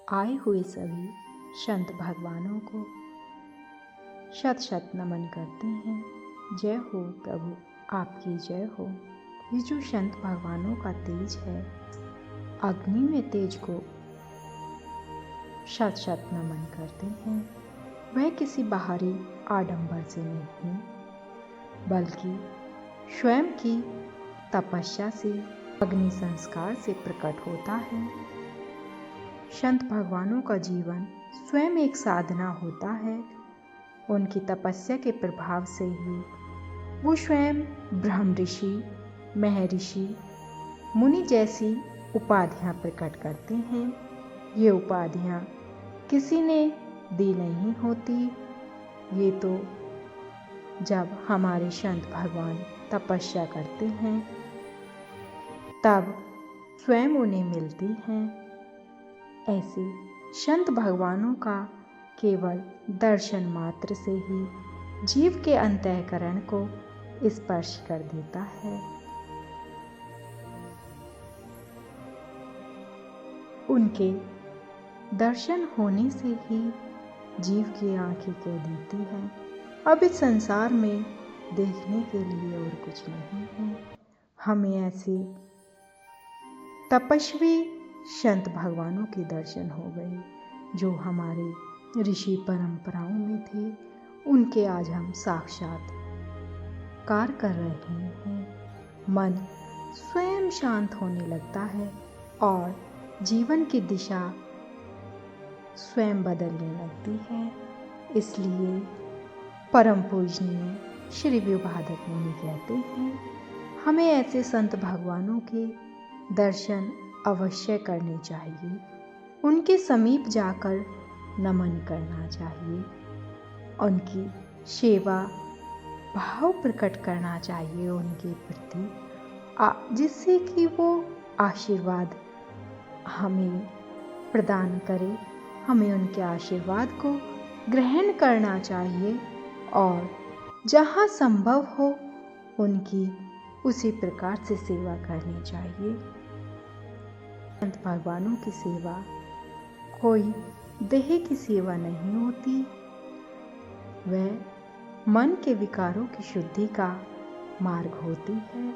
आए हुए सभी संत भगवानों को शत शत नमन करते हैं। जय हो प्रभु, आपकी जय हो। ये जो संत भगवानों का तेज है, अग्नि में तेज को शत शत नमन करते हैं। वह किसी बाहरी आडंबर से नहीं, बल्कि स्वयं की तपस्या से, अग्नि संस्कार से प्रकट होता है। संत भगवानों का जीवन स्वयं एक साधना होता है। उनकी तपस्या के प्रभाव से ही वो स्वयं ब्रह्म ऋषि, महर्षि, मुनि जैसी उपाधियां प्रकट करते हैं। ये उपाधियां किसी ने दी नहीं होती, ये तो जब हमारे संत भगवान तपस्या करते हैं तब स्वयं उन्हें मिलती हैं। ऐसे संत भगवानों का केवल दर्शन मात्र से ही जीव के अंतःकरण को स्पर्श कर देता है। उनके दर्शन होने से ही जीव की आंखें कह देती हैं, अब इस संसार में देखने के लिए और कुछ नहीं है। हमें ऐसे तपस्वी संत भगवानों के दर्शन हो गए जो हमारे ऋषि परंपराओं में थे। उनके आज हम साक्षात्कार कर रहे हैं। मन स्वयं शांत होने लगता है और जीवन की दिशा स्वयं बदलने लगती है। इसलिए परम पूजनीय श्री विभाधक मुनि कहते हैं, हमें ऐसे संत भगवानों के दर्शन अवश्य करने चाहिए। उनके समीप जाकर नमन करना चाहिए। उनकी सेवा भाव प्रकट करना चाहिए उनके प्रति, जिससे कि वो आशीर्वाद हमें प्रदान करे। हमें उनके आशीर्वाद को ग्रहण करना चाहिए और जहाँ संभव हो उनकी उसी प्रकार से सेवा करनी चाहिए। संत भगवानों की सेवा कोई देह की सेवा नहीं होती, वह मन के विकारों की शुद्धि का मार्ग होती है।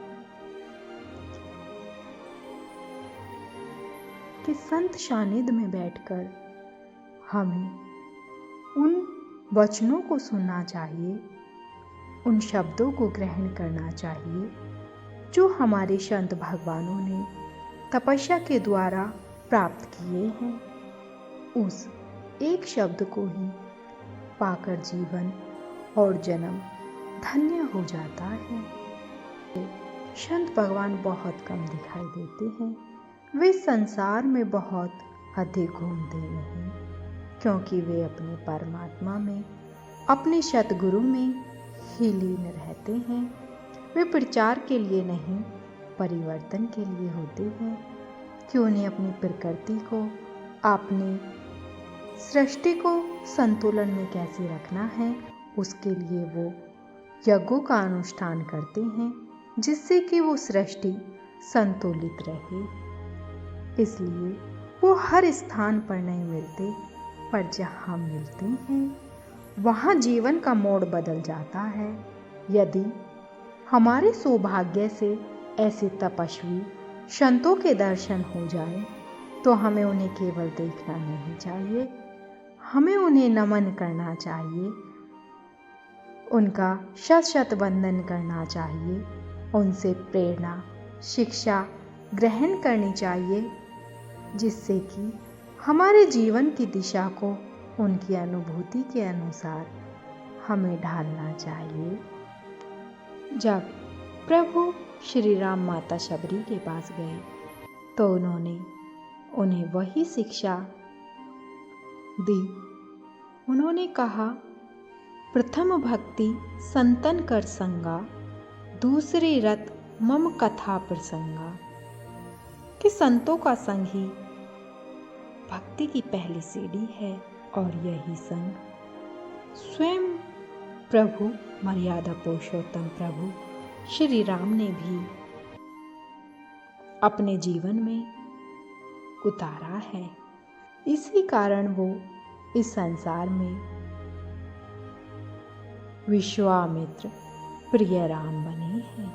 कि संत सानिध्य में बैठकर हमें उन वचनों को सुनना चाहिए, उन शब्दों को ग्रहण करना चाहिए जो हमारे संत भगवानों ने तपस्या के द्वारा प्राप्त किए हैं। उस एक शब्द को ही पाकर जीवन और जन्म धन्य हो जाता है। संत भगवान बहुत कम दिखाई देते हैं। वे संसार में बहुत अधिक घूमते नहीं, क्योंकि वे अपने परमात्मा में, अपने सतगुरु में ही लीन रहते हैं। वे प्रचार के लिए नहीं, परिवर्तन के लिए होते हैं कि उन्हें अपनी प्रकृति को, अपनी सृष्टि को संतुलन में कैसे रखना है, उसके लिए वो यज्ञों का अनुष्ठान करते हैं, जिससे कि वो सृष्टि संतुलित रहे। इसलिए वो हर स्थान पर नहीं मिलते, पर जहाँ मिलते हैं वहाँ जीवन का मोड़ बदल जाता है। यदि हमारे सौभाग्य से ऐसे तपस्वी संतों के दर्शन हो जाए तो हमें उन्हें केवल देखना नहीं चाहिए, हमें उन्हें नमन करना चाहिए, उनका शत शत वंदन करना चाहिए, उनसे प्रेरणा, शिक्षा ग्रहण करनी चाहिए, जिससे कि हमारे जीवन की दिशा को उनकी अनुभूति के अनुसार हमें ढालना चाहिए। जब प्रभु श्री राम माता शबरी के पास गए तो उन्होंने उन्हें वही शिक्षा दी। उन्होंने कहा, प्रथम भक्ति संतन कर संगा, दूसरी रत मम कथा प्रसंगा। कि संतों का संग ही भक्ति की पहली सीढ़ी है और यही संग स्वयं प्रभु मर्यादा पुरुषोत्तम प्रभु श्री राम ने भी अपने जीवन में उतारा है। इसी कारण वो इस संसार में विश्वामित्र प्रिय राम बने हैं।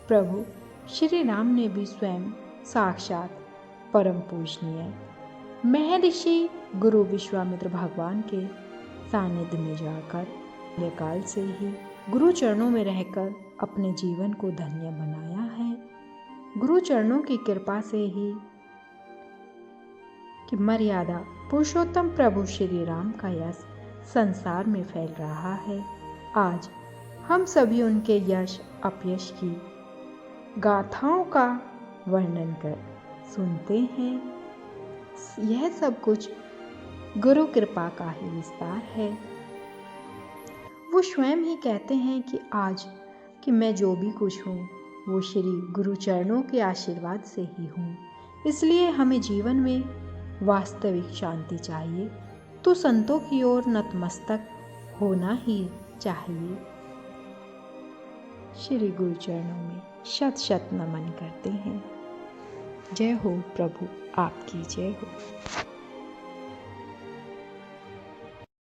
प्रभु श्री राम ने भी स्वयं साक्षात परम पूजनीय महर्षि गुरु विश्वामित्र भगवान के सानिध्य में जाकर बाल्यकाल से ही गुरु चरणों में रहकर अपने जीवन को धन्य बनाया है। गुरु चरणों की कृपा से ही कि मर्यादा पुरुषोत्तम प्रभु श्री राम का यश संसार में फैल रहा है। आज हम सभी उनके यश अपयश की गाथाओं का वर्णन कर सुनते हैं। यह सब कुछ गुरु कृपा का ही विस्तार है। वो स्वयं ही कहते हैं कि आज कि मैं जो भी कुछ हूँ वो श्री गुरु चरणों के आशीर्वाद से ही हूँ। इसलिए हमें जीवन में वास्तविक शांति चाहिए तो संतों की ओर नतमस्तक होना ही चाहिए। श्री गुरु चरणों में शत शत नमन करते हैं। जय हो प्रभु, आपकी जय हो।